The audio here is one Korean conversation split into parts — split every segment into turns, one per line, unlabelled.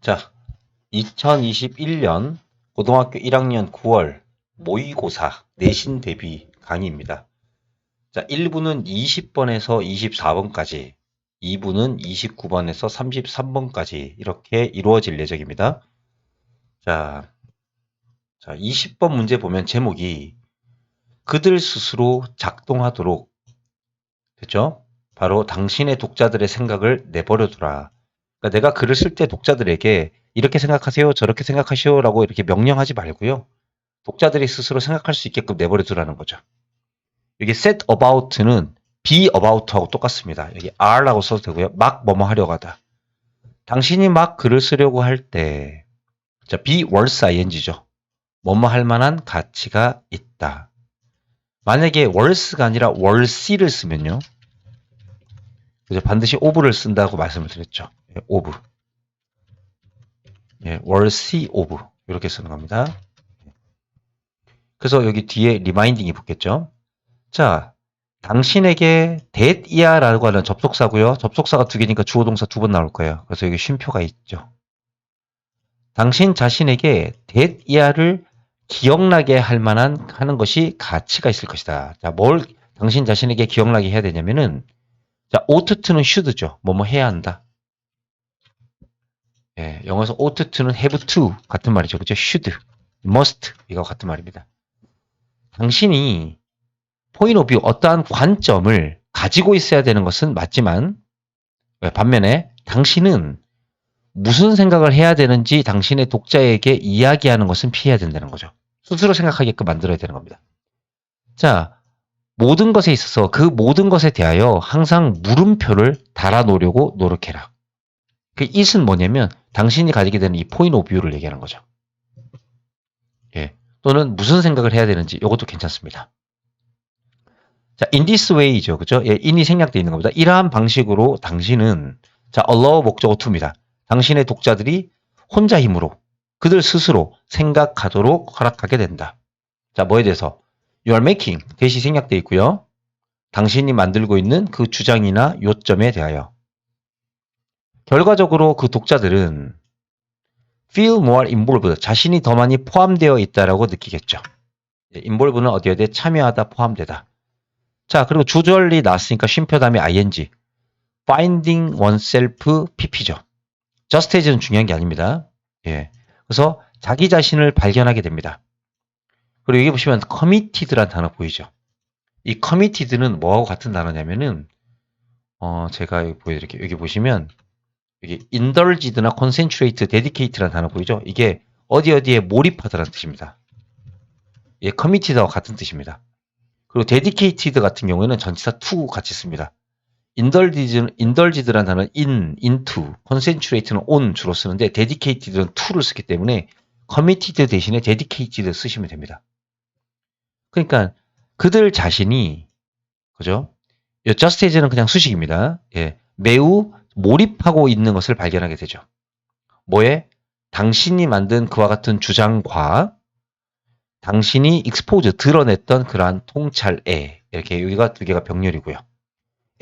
자, 2021년 고등학교 1학년 9월 모의고사 내신 대비 강의입니다. 자, 1부는 20번에서 24번까지, 2부는 29번에서 33번까지 이렇게 이루어질 예정입니다. 자, 20번 문제 보면 제목이 그들 스스로 작동하도록, 됐죠? 바로 당신의 독자들의 생각을 내버려두라. 그러니까 내가 글을 쓸 때 독자들에게 이렇게 생각하세요, 저렇게 생각하시오라고 이렇게 명령하지 말고요. 독자들이 스스로 생각할 수 있게끔 내버려두라는 거죠. 여기 set about는 be about하고 똑같습니다. 여기 are라고 써도 되고요. 막 뭐뭐 하려고 하다. 당신이 막 글을 쓰려고 할 때, 자, be worth ing죠. 뭐뭐 할 만한 가치가 있다. 만약에 worth가 아니라 worthy를 쓰면요. 그래서 반드시 of를 쓴다고 말씀을 드렸죠. of. worthy of. 이렇게 쓰는 겁니다. 그래서 여기 뒤에 리마인딩이 붙겠죠. 자, 당신에게 that이야라고 하는 접속사고요. 접속사가 두 개니까 주어 동사 두 번 나올 거예요. 그래서 여기 쉼표가 있죠. 당신 자신에게 that이야를 기억나게 할 만한 하는 것이 가치가 있을 것이다. 자, 뭘 당신 자신에게 기억나게 해야 되냐면은 자, ought to는 should죠. 뭐뭐 해야 한다. 예, 영어에서 ought to는 have to 같은 말이죠. 그렇죠? should, must 이거 같은 말입니다. 당신이 point of view 어떠한 관점을 가지고 있어야 되는 것은 맞지만 반면에 당신은 무슨 생각을 해야 되는지 당신의 독자에게 이야기하는 것은 피해야 된다는 거죠. 스스로 생각하게끔 만들어야 되는 겁니다. 자, 모든 것에 있어서 그 모든 것에 대하여 항상 물음표를 달아놓으려고 노력해라. 그 it은 뭐냐면 당신이 가지게 되는 이 point of view를 얘기하는 거죠. 예. 또는 무슨 생각을 해야 되는지 이것도 괜찮습니다. 자, in this way죠. 그죠? 예, in이 생략되어 있는 겁니다. 이러한 방식으로 당신은 자, allow 목적어 to입니다. 당신의 독자들이 혼자 힘으로 그들 스스로 생각하도록 허락하게 된다. 자, 뭐에 대해서? You are making 대시 생략되어 있고요. 당신이 만들고 있는 그 주장이나 요점에 대하여. 결과적으로 그 독자들은 feel more involved 자신이 더 많이 포함되어 있다라고 느끼겠죠. involve는 어디에 대해 참여하다, 포함되다. 자, 그리고 주절이 나왔으니까 쉼표 다음에 ing. finding oneself pp죠. just as는 중요한 게 아닙니다. 예. 그래서 자기 자신을 발견하게 됩니다. 그리고 여기 보시면 committed라는 단어 보이죠. 이 committed는 뭐하고 같은 단어냐면은 제가 여기 보여드릴게요. 여기 보시면 여기 indulged나 concentrate, dedicate라는 단어 보이죠? 이게 어디에 몰입하다라는 뜻입니다. 예, committed와 같은 뜻입니다. 그리고 dedicated 같은 경우에는 전치사 to 같이 씁니다. indulged라는 단어는 into, concentrate는 on 주로 쓰는데 dedicated는 to를 쓰기 때문에 committed 대신에 dedicated 쓰시면 됩니다. 그러니까 그들 자신이 그죠? just as는 그냥 수식입니다. 예, 매우 몰입하고 있는 것을 발견하게 되죠. 뭐에? 당신이 만든 그와 같은 주장과 당신이 expose, 드러냈던 그러한 통찰에 이렇게 여기가 두 개가 병렬이고요.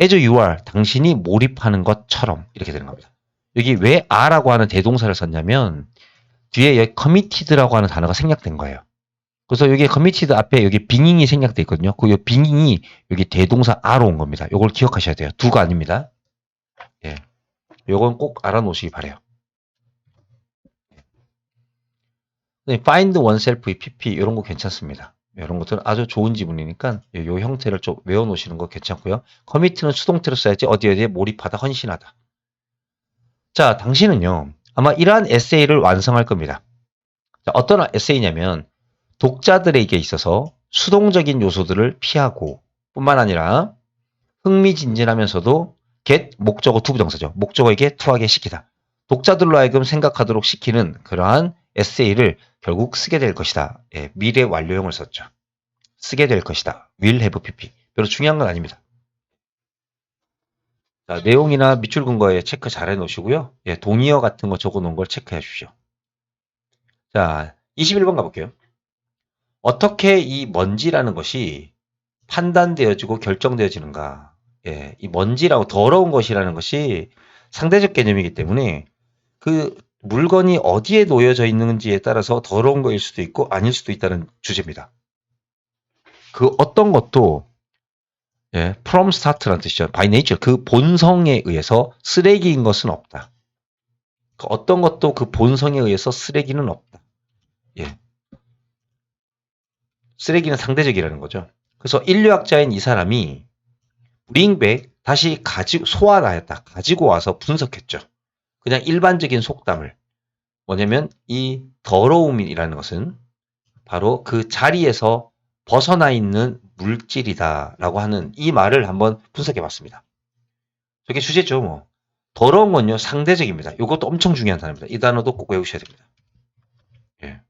as you are, 당신이 몰입하는 것처럼 이렇게 되는 겁니다. 여기 왜 are라고 하는 대동사를 썼냐면 뒤에 여기 committed라고 하는 단어가 생략된 거예요. 그래서 여기 committed 앞에 여기 being이 생략돼 있거든요. 그 being이 여기 대동사 are로 온 겁니다. 이걸 기억하셔야 돼요. 두가 아닙니다. 예, 요건 꼭 알아놓으시기 바래요. find oneself, pp 이런 거 괜찮습니다. 이런 것들은 아주 좋은 지문이니까 이 형태를 좀 외워놓으시는 거 괜찮고요. commit는 수동태로 써야지 어디에 몰입하다, 헌신하다. 자, 당신은요. 아마 이러한 에세이를 완성할 겁니다. 자, 어떤 에세이냐면 독자들에게 있어서 수동적인 요소들을 피하고 뿐만 아니라 흥미진진하면서도 get 목적어 to 부정사죠. 목적어에게 투하게 시키다. 독자들로 하여금 생각하도록 시키는 그러한 에세이를 결국 쓰게 될 것이다. 예, 미래 완료형을 썼죠. 쓰게 될 것이다. will have pp. 별로 중요한 건 아닙니다. 자, 내용이나 밑줄 근거에 체크 잘 해놓으시고요. 예, 동의어 같은 거 적어놓은 걸 체크해 주십시오. 자, 21번 가볼게요. 어떻게 이 먼지라는 것이 판단되어지고 결정되어지는가. 예, 이 먼지라고 더러운 것이라는 것이 상대적 개념이기 때문에 그 물건이 어디에 놓여져 있는지에 따라서 더러운 거일 수도 있고 아닐 수도 있다는 주제입니다. 그 어떤 것도 예, from start라는 뜻이죠. by nature 그 본성에 의해서 쓰레기인 것은 없다. 그 어떤 것도 그 본성에 의해서 쓰레기는 없다. 예. 쓰레기는 상대적이라는 거죠. 그래서 인류학자인 이 사람이 브링백 다시 소환하였다. 가지고 와서 분석했죠. 그냥 일반적인 속담을. 뭐냐면 이 더러움이라는 것은 바로 그 자리에서 벗어나 있는 물질이다라고 하는 이 말을 한번 분석해 봤습니다. 저게 주제죠, 뭐. 더러운 건요, 상대적입니다. 이것도 엄청 중요한 단어입니다. 이 단어도 꼭 외우셔야 됩니다. 예.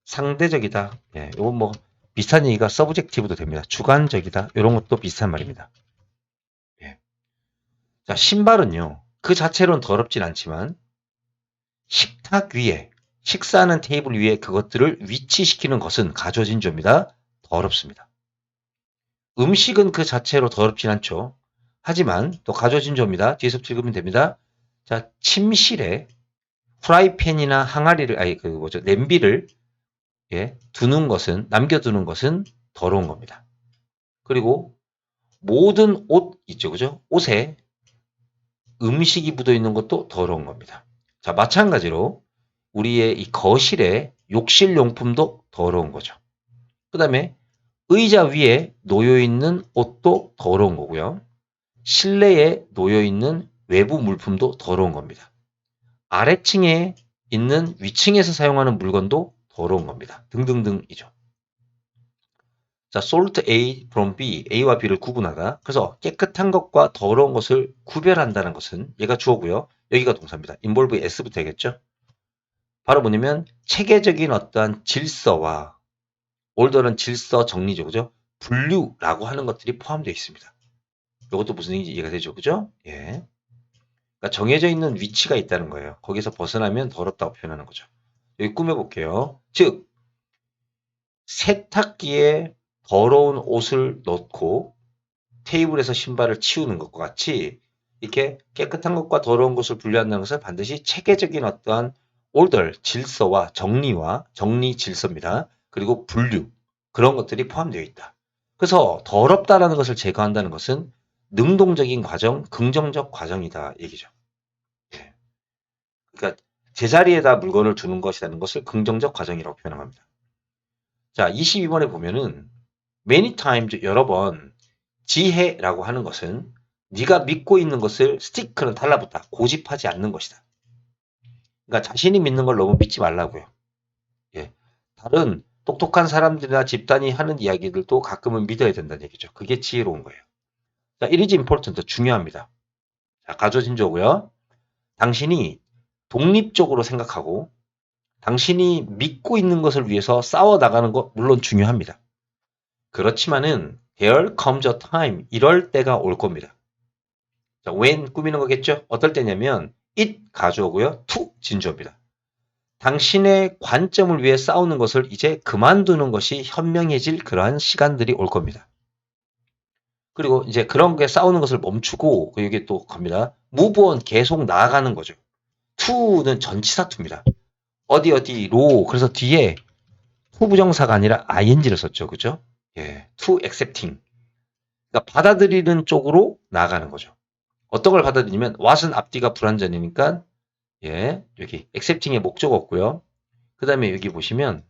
상대적이다. 예. 이건 뭐 비슷한 얘기가 서브젝티브도 됩니다. 주관적이다. 이런 것도 비슷한 말입니다. 예. 자, 신발은요, 그 자체로는 더럽진 않지만 식탁 위에, 식사하는 테이블 위에 그것들을 위치시키는 것은 가조진조입니다. 더럽습니다. 음식은 그 자체로 더럽진 않죠. 하지만 또 가조진조입니다. 뒤에서 읽으면 됩니다. 자, 침실에 프라이팬이나 항아리를, 냄비를 예, 남겨두는 것은 더러운 겁니다. 그리고 모든 옷 있죠, 그죠? 옷에 음식이 묻어 있는 것도 더러운 겁니다. 자, 마찬가지로 우리의 이 거실에 욕실 용품도 더러운 거죠. 그 다음에 의자 위에 놓여 있는 옷도 더러운 거고요. 실내에 놓여 있는 외부 물품도 더러운 겁니다. 아래층에 있는 위층에서 사용하는 물건도 더러운 겁니다. 등등등이죠. 자, sort A from B, A와 B를 구분하다. 그래서 깨끗한 것과 더러운 것을 구별한다는 것은 얘가 주어고요. 여기가 동사입니다. involve S부터 해야겠죠. 바로 뭐냐면 체계적인 어떠한 질서와 올더는 질서 정리죠. 그죠? 분류라고 하는 것들이 포함되어 있습니다. 이것도 무슨 얘기인지 이해가 되죠. 그죠? 예. 그러니까 정해져 있는 위치가 있다는 거예요. 거기서 벗어나면 더럽다고 표현하는 거죠. 여기 꾸며볼게요. 즉, 세탁기에 더러운 옷을 넣고 테이블에서 신발을 치우는 것과 같이 이렇게 깨끗한 것과 더러운 것을 분류한다는 것은 반드시 체계적인 어떠한 올더, 질서와 정리 질서입니다. 그리고 분류, 그런 것들이 포함되어 있다. 그래서 더럽다라는 것을 제거한다는 것은 능동적인 과정, 긍정적 과정이다 얘기죠. 예. 그러니까 제자리에다 물건을 두는 것이라는 것을 긍정적 과정이라고 표현합니다. 자, 22번에 보면은 many times 여러 번 지혜라고 하는 것은 네가 믿고 있는 것을 스티크는 달라붙다. 고집하지 않는 것이다. 그러니까 자신이 믿는 걸 너무 믿지 말라고요. 예. 다른 똑똑한 사람들이나 집단이 하는 이야기들도 가끔은 믿어야 된다는 얘기죠. 그게 지혜로운 거예요. 자, it is important. 중요합니다. 자, 가조진조고요. 당신이 독립적으로 생각하고 당신이 믿고 있는 것을 위해서 싸워 나가는 것 물론 중요합니다. 그렇지만은 there comes a time 이럴 때가 올 겁니다. 자, when 꾸미는 거겠죠? 어떨 때냐면 it 가주어고요. to 진주어입니다. 당신의 관점을 위해 싸우는 것을 이제 그만두는 것이 현명해질 그러한 시간들이 올 겁니다. 그리고 이제 그런 게 싸우는 것을 멈추고 여기 또 갑니다. move on 계속 나아가는 거죠. to는 전치사투입니다. 어디로 그래서 뒤에 to 부정사가 아니라 ing를 썼죠. 그죠? 예, to accepting. 그러니까 받아들이는 쪽으로 나아가는 거죠. 어떤 걸 받아들이면 what은 앞뒤가 불완전이니까 예, 여기 accepting의 목적 없고요. 그 다음에 여기 보시면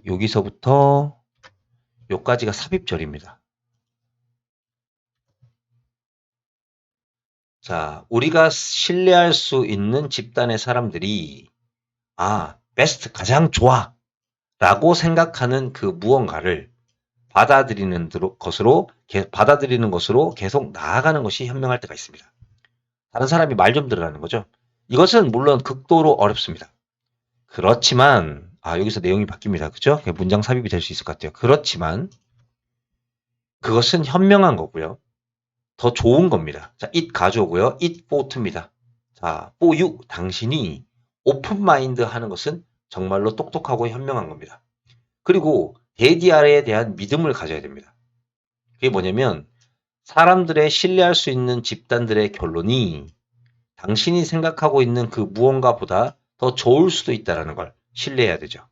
여기서부터 여기까지가 삽입절입니다. 자, 우리가 신뢰할 수 있는 집단의 사람들이 베스트 가장 좋아 라고 생각하는 그 무언가를 받아들이는 것으로 계속 나아가는 것이 현명할 때가 있습니다. 다른 사람이 말 좀 들으라는 거죠. 이것은 물론 극도로 어렵습니다. 그렇지만 여기서 내용이 바뀝니다. 그죠? 문장 삽입이 될 수 있을 것 같아요. 그렇지만 그것은 현명한 거고요. 더 좋은 겁니다. 자, it 가져오고요. it for to입니다. 자, for you 당신이 오픈 마인드 하는 것은 정말로 똑똑하고 현명한 겁니다. 그리고 데디아에 대한 믿음을 가져야 됩니다. 그게 뭐냐면 사람들의 신뢰할 수 있는 집단들의 결론이 당신이 생각하고 있는 그 무언가보다 더 좋을 수도 있다는 걸 신뢰해야 되죠.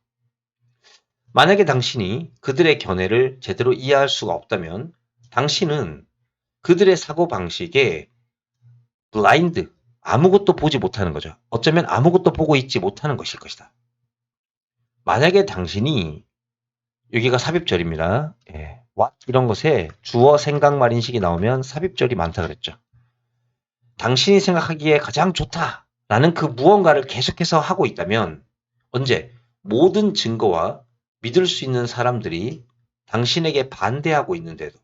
만약에 당신이 그들의 견해를 제대로 이해할 수가 없다면 당신은 그들의 사고방식에 블라인드, 아무것도 보지 못하는 거죠. 어쩌면 아무것도 보고 있지 못하는 것일 것이다. 만약에 당신이 여기가 삽입절입니다. 예. what 이런 것에 주어 생각 말인식이 나오면 삽입절이 많다 그랬죠. 당신이 생각하기에 가장 좋다라는 그 무언가를 계속해서 하고 있다면 언제 모든 증거와 믿을 수 있는 사람들이 당신에게 반대하고 있는데도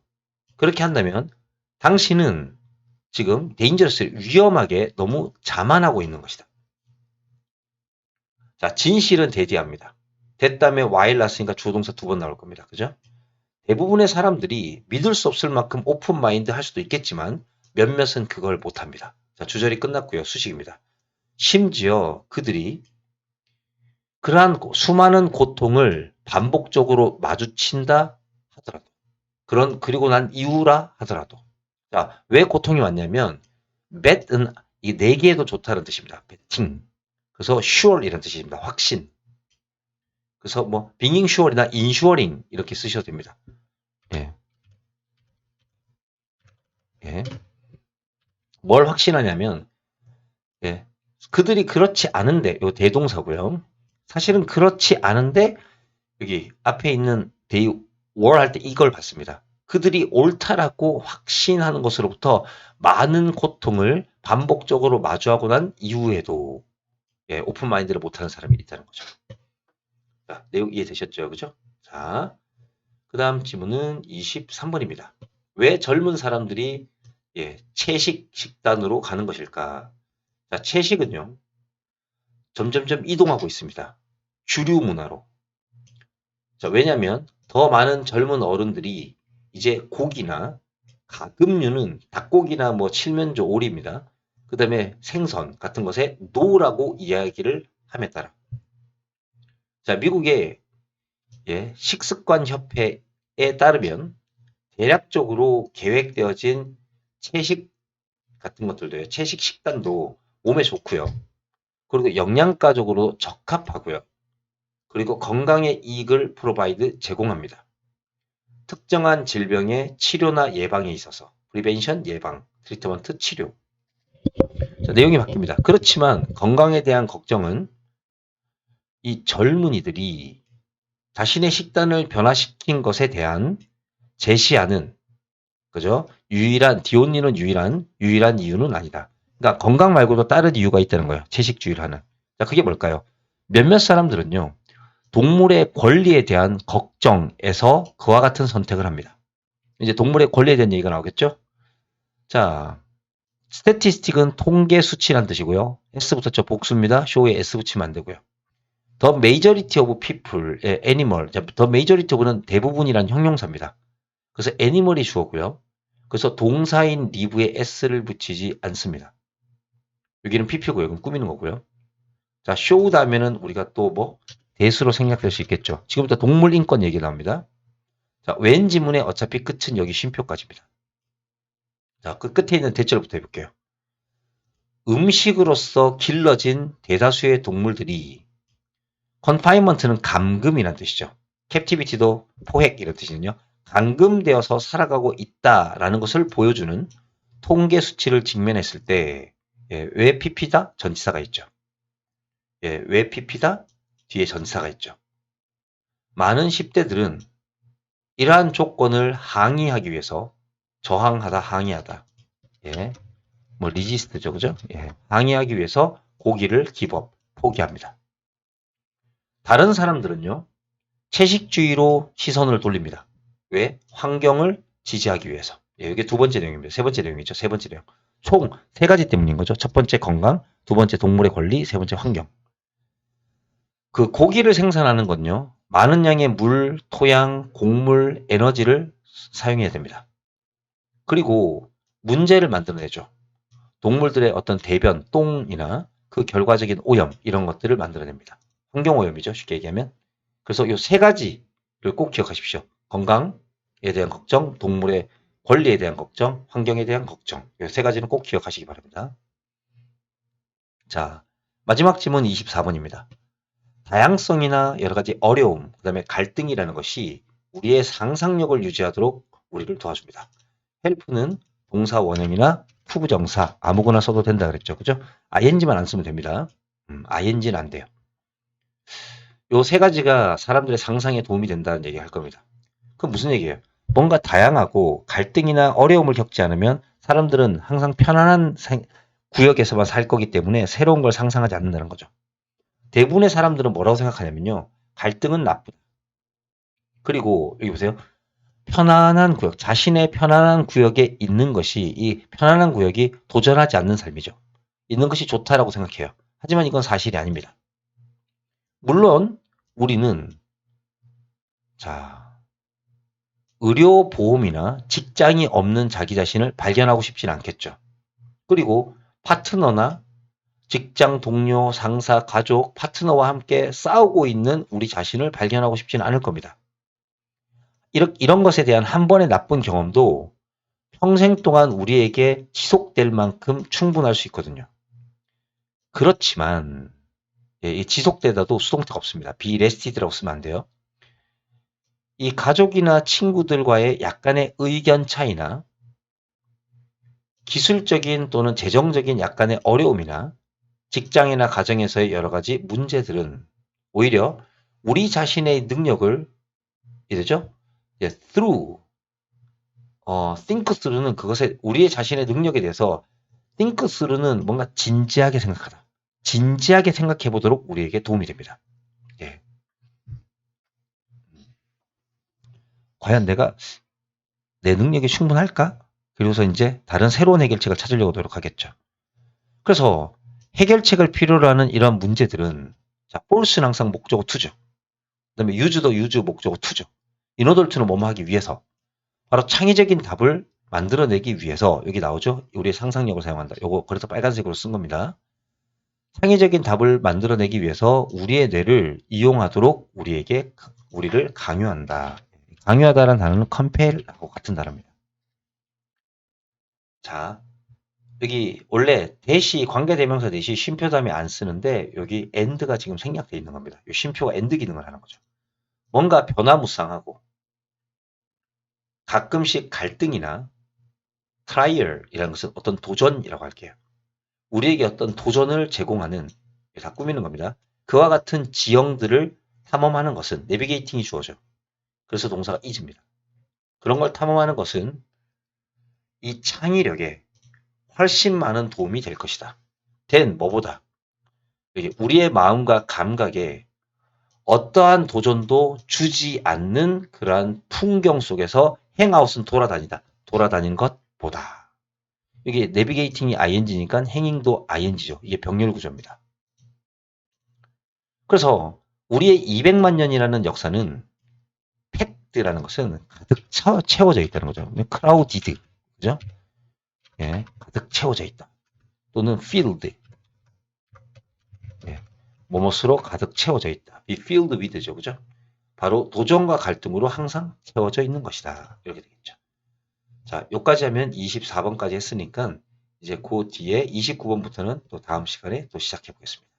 그렇게 한다면 당신은 지금 데인저러스 위험하게 너무 자만하고 있는 것이다. 자, 진실은 대디합니다. 됐다음에 while 났으니까 주동사 두 번 나올 겁니다. 그죠? 대부분의 사람들이 믿을 수 없을 만큼 오픈 마인드 할 수도 있겠지만 몇몇은 그걸 못합니다. 자, 주절이 끝났고요. 수식입니다. 심지어 그들이 그러한 수많은 고통을 반복적으로 마주친다 하더라도 그리고 난 이후라 하더라도 자, 왜 고통이 왔냐면 bet은 이 내기에도 좋다는 뜻입니다. betting. 그래서 sure 이런 뜻입니다. 확신. 그래서 뭐 being sure이나 insuring 이렇게 쓰셔도 됩니다. 예. 예. 뭘 확신하냐면 예. 그들이 그렇지 않은데 요 대동사고요. 사실은 그렇지 않은데 여기 앞에 있는 they were 할 때 이걸 봤습니다. 그들이 옳다라고 확신하는 것으로부터 많은 고통을 반복적으로 마주하고 난 이후에도 예, 오픈 마인드를 못하는 사람이 있다는 거죠. 자, 내용 이해되셨죠? 그죠? 자, 그 다음 질문은 23번입니다. 왜 젊은 사람들이 예, 채식 식단으로 가는 것일까? 자, 채식은요, 점점점 이동하고 있습니다. 주류 문화로. 자, 왜냐면 더 많은 젊은 어른들이 이제 고기나 가금류는 닭고기나 뭐 칠면조 오리입니다. 그 다음에 생선 같은 것에 노라고 이야기를 함에 따라. 자, 미국의 예, 식습관 협회에 따르면 대략적으로 계획되어진 채식 같은 것들도요. 채식 식단도 몸에 좋고요. 그리고 영양가적으로 적합하고요. 그리고 건강에 이익을 프로바이드 제공합니다. 특정한 질병의 치료나 예방에 있어서 프리벤션 예방, 트리트먼트 치료. 자, 내용이 바뀝니다. 그렇지만 건강에 대한 걱정은 이 젊은이들이 자신의 식단을 변화시킨 것에 대한 제시하는 그죠? 디온니는 유일한 이유는 아니다. 그러니까 건강 말고도 다른 이유가 있다는 거예요. 채식주의를 하는. 자, 그게 뭘까요? 몇몇 사람들은요. 동물의 권리에 대한 걱정에서 그와 같은 선택을 합니다. 이제 동물의 권리에 대한 얘기가 나오겠죠? 자, 스태티스틱은 통계 수치란 뜻이고요. S부터 저 복수입니다. 쇼에 S 붙이면 안 되고요. The majority of people의 animal, the majority of는 대부분이란 형용사입니다. 그래서 animal이 주어고요. 그래서 동사인 live에 s를 붙이지 않습니다. 여기는 pp고요. 이건 꾸미는 거고요. 자, show 다음에는 우리가 또 뭐 대수로 생략될 수 있겠죠. 지금부터 동물 인권 얘기 나옵니다. 자, 웬 지문의 어차피 끝은 여기 쉼표까지입니다. 자, 그 끝에 있는 대절부터 해볼게요. 음식으로서 길러진 대다수의 동물들이 confinement는 감금이란 뜻이죠. captivity도 포획 이런 뜻이거든요. 감금되어서 살아가고 있다라는 것을 보여주는 통계 수치를 직면했을 때 예, 왜 PP다? 전치사가 있죠. 예, 왜 PP다? 뒤에 전치사가 있죠. 많은 10대들은 이러한 조건을 항의하기 위해서 저항하다, 항의하다. 예, 뭐 리지스트죠, 그죠? 예, 항의하기 위해서 고기를 기법, 포기합니다. 다른 사람들은요, 채식주의로 시선을 돌립니다. 왜? 환경을 지지하기 위해서. 예, 이게 두 번째 내용입니다. 세 번째 내용이죠. 세 번째 내용. 총 세 가지 때문인 거죠. 첫 번째 건강, 두 번째 동물의 권리, 세 번째 환경. 그 고기를 생산하는 건요. 많은 양의 물, 토양, 곡물, 에너지를 사용해야 됩니다. 그리고 문제를 만들어내죠. 동물들의 어떤 대변, 똥이나 그 결과적인 오염 이런 것들을 만들어냅니다. 환경오염이죠. 쉽게 얘기하면. 그래서 이 세 가지를 꼭 기억하십시오. 건강에 대한 걱정, 동물의 권리에 대한 걱정, 환경에 대한 걱정. 이 세 가지는 꼭 기억하시기 바랍니다. 자, 마지막 질문 24번입니다. 다양성이나 여러 가지 어려움, 그 다음에 갈등이라는 것이 우리의 상상력을 유지하도록 우리를 도와줍니다. 헬프는 동사 원형이나 투부정사 아무거나 써도 된다 그랬죠. 그죠? ing만 안 쓰면 됩니다. ing는 안 돼요. 요 세 가지가 사람들의 상상에 도움이 된다는 얘기 할 겁니다. 그럼 무슨 얘기예요? 뭔가 다양하고 갈등이나 어려움을 겪지 않으면 사람들은 항상 편안한 구역에서만 살 거기 때문에 새로운 걸 상상하지 않는다는 거죠. 대부분의 사람들은 뭐라고 생각하냐면요. 갈등은 나쁘다. 그리고 여기 보세요. 편안한 구역, 자신의 편안한 구역에 있는 것이 이 편안한 구역이 도전하지 않는 삶이죠. 있는 것이 좋다라고 생각해요. 하지만 이건 사실이 아닙니다. 물론 우리는 자 의료보험이나 직장이 없는 자기 자신을 발견하고 싶진 않겠죠. 그리고 파트너나 직장 동료, 상사, 가족, 파트너와 함께 싸우고 있는 우리 자신을 발견하고 싶지는 않을 겁니다. 이런 것에 대한 한 번의 나쁜 경험도 평생 동안 우리에게 지속될 만큼 충분할 수 있거든요. 그렇지만 지속되다도 수동태가 없습니다. be rested라고 쓰면 안 돼요. 이 가족이나 친구들과의 약간의 의견 차이나 기술적인 또는 재정적인 약간의 어려움이나 직장이나 가정에서의 여러 가지 문제들은 오히려 우리 자신의 능력을 이되죠 through think through는 그것에 우리의 자신의 능력에 대해서 think through는 뭔가 진지하게 생각하다. 진지하게 생각해 보도록 우리에게 도움이 됩니다. 예. 과연 내가 내 능력이 충분할까? 그리고서 이제 다른 새로운 해결책을 찾으려고 노력하겠죠. 그래서 해결책을 필요로 하는 이런 문제들은 자, force는 항상 목적어 to죠. 그다음에 use도 use 목적어 to죠. in order to는 뭐뭐 하기 위해서 바로 창의적인 답을 만들어내기 위해서 여기 나오죠. 우리의 상상력을 사용한다. 요거 그래서 빨간색으로 쓴 겁니다. 창의적인 답을 만들어내기 위해서 우리의 뇌를 이용하도록 우리를 강요한다. 강요하다라는 단어는 compel하고 같은 단어입니다. 자, 여기 원래 대시 관계대명사 대시 쉼표 다음에 안 쓰는데 여기 and가 지금 생략되어 있는 겁니다. 이 쉼표가 and 기능을 하는 거죠. 뭔가 변화무쌍하고 가끔씩 갈등이나 트라이얼이라는 것은 어떤 도전이라고 할게요. 우리에게 어떤 도전을 제공하는 다 꾸미는 겁니다. 그와 같은 지형들을 탐험하는 것은 내비게이팅이 주어져. 그래서 동사가 is입니다. 그런 걸 탐험하는 것은 이 창의력에 훨씬 많은 도움이 될 것이다. 뭐보다 우리의 마음과 감각에 어떠한 도전도 주지 않는 그러한 풍경 속에서 행아웃은 돌아다닌 것보다. 이게 내비게이팅이 ing니까 행잉도 ing죠. 이게 병렬 구조입니다. 그래서 우리의 200만 년이라는 역사는 팩트라는 것은 가득 채워져 있다는 거죠. 크라우디드, 그죠? 예, 가득 채워져 있다. 또는 filled, 예, 뭐뭇으로 가득 채워져 있다. be filled with죠, 그죠? 바로 도전과 갈등으로 항상 채워져 있는 것이다. 이렇게 되겠죠. 자, 여기까지 하면 24번까지 했으니까 이제 그 뒤에 29번부터는 또 다음 시간에 또 시작해 보겠습니다.